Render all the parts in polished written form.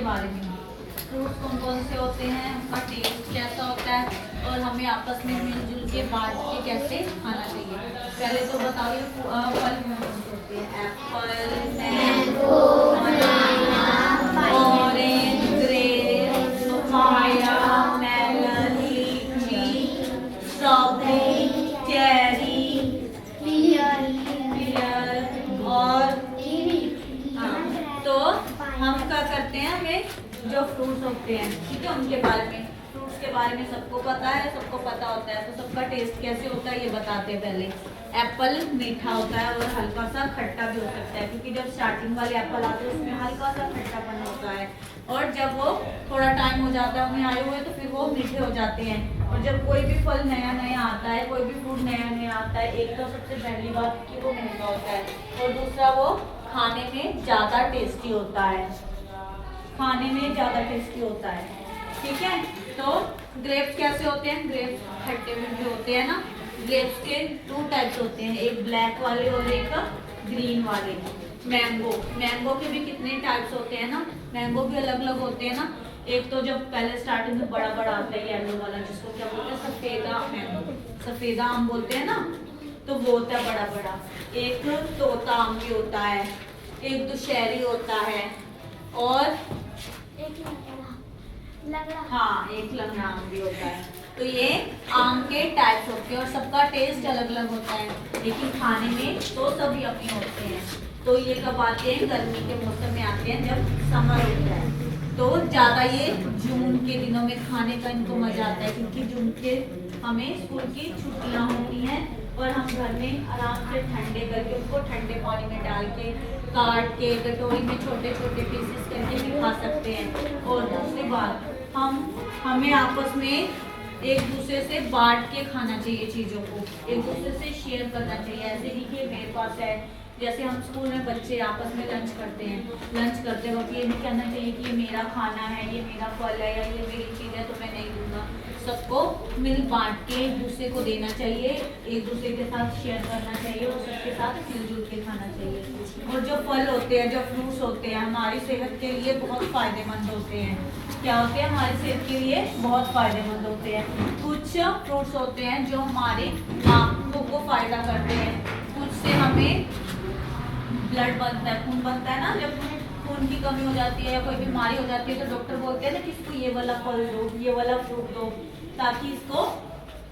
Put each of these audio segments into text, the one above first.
के बारे में, फ्रूट्स कौन कौन से होते हैं, उनका टेस्ट कैसा होता है और हमें आपस में मिलजुल के बांट के कैसे खाना चाहिए। पहले तो बताओ ये फल कौन कौन से होते हैं? Apple, mango, orange, grapes, papaya, melon, lychee, strawberry, cherry, pear और तो हम क्या करते हैं, हमें जो फ्रूट्स होते हैं, ठीक है, उनके बारे में, फ्रूट्स के बारे में सबको पता है, सबको पता होता है। तो सबका टेस्ट कैसे होता है ये बताते हैं पहले। एप्पल मीठा होता है और हल्का सा खट्टा भी हो सकता है, क्योंकि जब स्टार्टिंग वाले एप्पल आते हैं उसमें हल्का सा खट्टापन होता है, और जब वो थोड़ा टाइम हो जाता है उन्हें आए हुए तो फिर वो मीठे हो जाते हैं। और जब कोई भी फल नया नया आता है, कोई भी फ्रूट नया नया आता है, एक तो सबसे पहली बात कि वो महंगा होता है, और दूसरा वो खाने में ज़्यादा टेस्टी होता है, खाने में ज़्यादा टेस्टी होता है, ठीक है। तो ग्रेप्स कैसे होते हैं? ग्रेप्स खट्टे मीठे होते हैं ना। ग्रेप्स के 2 टाइप्स होते हैं, एक ब्लैक वाले और एक ग्रीन वाले। मैंगो के भी कितने टाइप्स होते हैं ना, मैंगो भी अलग अलग होते हैं ना। एक तो जब पहले स्टार्टिंग में बड़ा बड़ा आता है येलो वाला, जिसको क्या बोलते हैं, सफेदा मैंगो, सफेदा आम बोलते हैं ना, तो वो होता है बड़ा बड़ा। एक तोता आम भी होता है, एक दुशहरी होता है, और हाँ एक लंगड़ा आम भी होता है। तो ये आम के टाइप्स होते हैं और सबका टेस्ट अलग अलग होता है, लेकिन खाने में तो सभी अपने होते हैं। तो ये कब आते हैं? गर्मी के मौसम में आते हैं, जब समर होता है। तो ज़्यादा ये जून के दिनों में खाने का इनको मजा आता है, क्योंकि जून के हमें स्कूल की छुट्टियाँ होती हैं और हम घर में आराम से ठंडे करके उनको ठंडे पानी में डाल के काट के कटोरी में छोटे छोटे पीसेस करके भी खा सकते हैं। और दूसरी बात, हमें आपस में एक दूसरे से बांट के खाना चाहिए, चीज़ों को एक दूसरे से शेयर करना चाहिए। ऐसे ही कि मेरे पास है, जैसे हम स्कूल में बच्चे आपस में लंच करते हैं, लंच करते वक्त ये नहीं कहना चाहिए कि ये मेरा खाना है, ये मेरा फल है, या ये मेरी चीज़ है तो मैं नहीं दूंगा। सबको मिल बांट के एक दूसरे को देना चाहिए, एक दूसरे के साथ शेयर करना चाहिए और सबके साथ मिलजुल के खाना चाहिए। और जो फल होते हैं, जो फ्रूट्स होते हैं, हमारी सेहत के लिए बहुत फ़ायदेमंद होते हैं। क्या होते हैं? हमारी सेहत के लिए बहुत फ़ायदेमंद होते हैं। कुछ फ्रूट्स होते हैं जो हमारे आँखों को फ़ायदा करते हैं, कुछ से हमें ब्लड बनता है, खून बनता है ना। जब खून की कमी हो जाती है या कोई बीमारी हो जाती है तो डॉक्टर बोलते हैं ना कि इसको ये वाला फल दो, ये वाला फ्रूट दो, ताकि इसको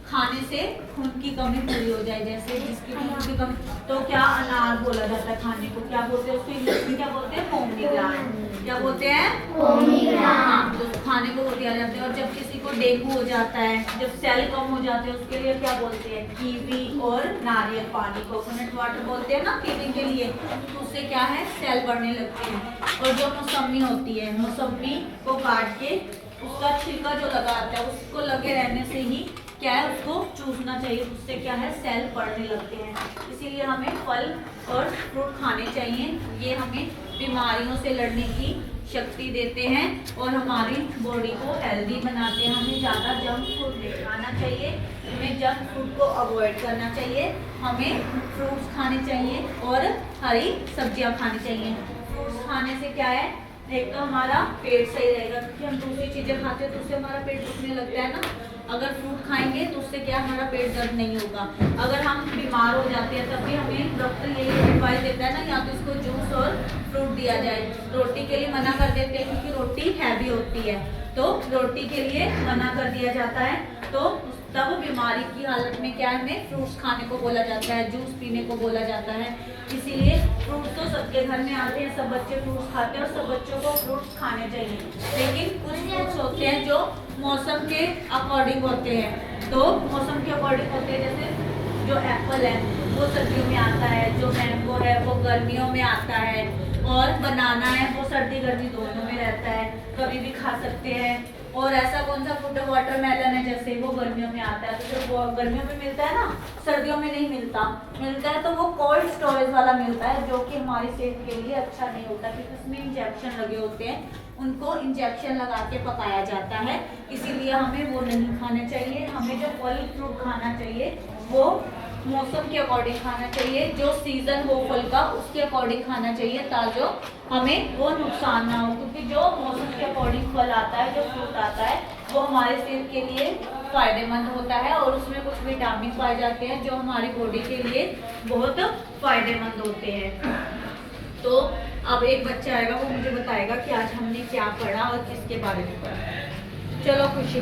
खाने से खून की कमी पूरी हो जाए। जैसे जिसकी खून की कमी, तो क्या अनार बोला जाता है खाने को, क्या बोलते हैं उसको इंग्लिश में, क्या बोलते हैं? पोमीग्रेनेट। क्या बोलते हैं? पोमीग्रेनेट। तो खाने को वो दिया जाता है। और जब किसी को डेंगू हो जाता है, जब सेल कम हो जाते हैं, उसके लिए क्या बोलते हैं? कीवी और नारियल पानी, कोकोनट वाटर बोलते हैं ना पीने के लिए। तो उससे क्या है? सेल बढ़ने लगते हैं। और जो मौसमी होती है, मौसमी को काट के उसका छिलका जो लगा आता है, उसको लगे रहने से ही क्या है, उसको चूसना चाहिए, उससे क्या है, सेल बढ़ने लगते हैं। इसीलिए हमें फल और फ्रूट खाने चाहिए। ये हमें बीमारियों से लड़ने की शक्ति देते हैं और हमारी बॉडी को हेल्दी बनाते हैं। हमें ज़्यादा जंक फूड नहीं खाना चाहिए, हमें जंक फूड को अवॉइड करना चाहिए। हमें फ्रूट्स खाने चाहिए और हरी सब्जियां खानी चाहिए। फ्रूट्स खाने से क्या है, एक तो हमारा पेट सही रहेगा, क्योंकि हम दूसरी चीज़ें खाते हैं तो उससे हमारा पेट दुखने लगता है ना। अगर फ्रूट खाएंगे तो उससे क्या, हमारा पेट दर्द नहीं होगा। अगर हम बीमार हो जाते हैं तब भी हमें डॉक्टर यही एडवाइस देता है ना, या तो इसको जूस और फ्रूट दिया जाए। रोटी के लिए मना कर देते हैं क्योंकि रोटी हैवी होती है, तो रोटी के लिए मना कर दिया जाता है। तो तब बीमारी की हालत में क्या है, हमें फ्रूट्स खाने को बोला जाता है, जूस पीने को बोला जाता है। इसीलिए फ्रूट्स तो सबके घर में आते हैं, सब बच्चे फ्रूट्स खाते हैं और सब बच्चों को फ्रूट्स खाने चाहिए। लेकिन कुछ फ्रूट्स होते हैं जो मौसम के अकॉर्डिंग होते हैं। तो मौसम के अकॉर्डिंग होते हैं, जैसे जो एप्पल है वो सर्दियों में आता है, जो मैंगो है वो गर्मियों में आता है, और बनाना है वो सर्दी गर्मी दोनों में रहता है, कभी भी खा सकते हैं। और ऐसा कौन सा फ्रूट है, वाटरमेलन है, जैसे वो गर्मियों में आता है, तो जो गर्मियों में मिलता है ना, सर्दियों में नहीं मिलता, मिलता है तो वो कोल्ड स्टोरेज वाला मिलता है, जो कि हमारी सेहत के लिए अच्छा नहीं होता, क्योंकि उसमें इंजेक्शन लगे होते हैं, उनको इंजेक्शन लगा के पकाया जाता है। इसीलिए हमें वो नहीं खाना चाहिए। हमें जो फल फ्रूट खाना चाहिए वो मौसम के अकॉर्डिंग खाना चाहिए, जो सीजन हो फल का उसके अकॉर्डिंग खाना चाहिए, ताकि हमें वो नुकसान ना हो। क्योंकि जो मौसम के अकॉर्डिंग फल आता है, जो फ्रूट आता है, वो हमारे सेहत के लिए फायदेमंद होता है और उसमें कुछ विटामिन पाए जाते हैं जो हमारी बॉडी के लिए बहुत फायदेमंद होते हैं। तो अब एक बच्चा आएगा, वो मुझे बताएगा कि आज हमने क्या पढ़ा और किसके बारे में पढ़ा। चलो खुशी।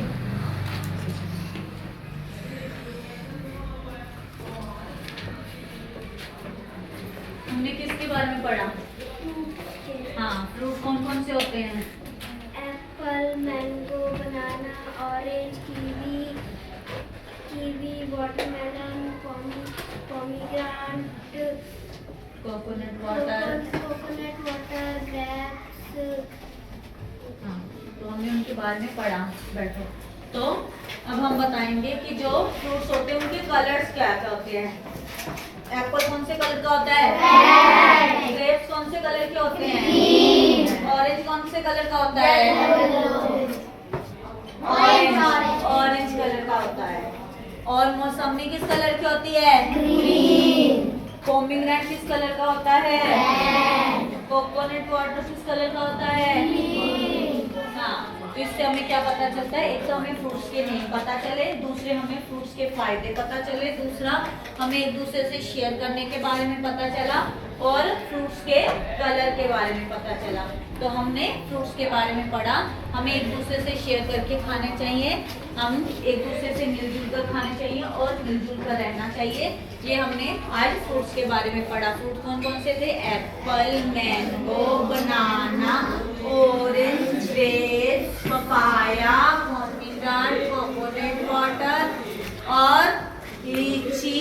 हमने किसके बारे में पढ़ा? हाँ, फ्रूट कौन कौन से होते हैं? Apple, mango, banana, orange, kiwi, watermelon, pomegranate, coconut water. Grapes. हाँ, तो हमने उनके बारे में पढ़ा। बैठो। तो अब हम बताएंगे कि जो फ्रूट्स होते हैं उनके कलर्स क्या क्या होते हैं। एप्पल कौन से कलर का होता है? ग्रेप्स कौन से कलर के होते हैं? ऑरेंज कौन से कलर का होता है? ऑरेंज कलर का होता है। और मौसमी किस कलर की होती है? ग्रीन। पोमीग्रेनेट किस कलर का होता है? कोकोनट वाटर किस कलर का होता है? हाँ, तो इससे हमें क्या पता चलता है? एक तो हमें फ्रूट्स के नेम पता चले, दूसरे हमें फ्रूट्स के फायदे पता चले, दूसरा हमें एक दूसरे से शेयर करने के बारे में पता चला और फ्रूट्स के कलर के बारे में पता चला। तो हमने फ्रूट्स के बारे में पढ़ा। हमें एक दूसरे से शेयर करके खाने चाहिए, हम एक दूसरे से मिलजुल कर खाने चाहिए और मिलजुल कर रहना चाहिए। ये हमने आज फ्रूट्स के बारे में पढ़ा। फ्रूट कौन कौन से थे? Apple, mango, banana, orange, grapes, papaya, pomegranate, coconut water और लीची,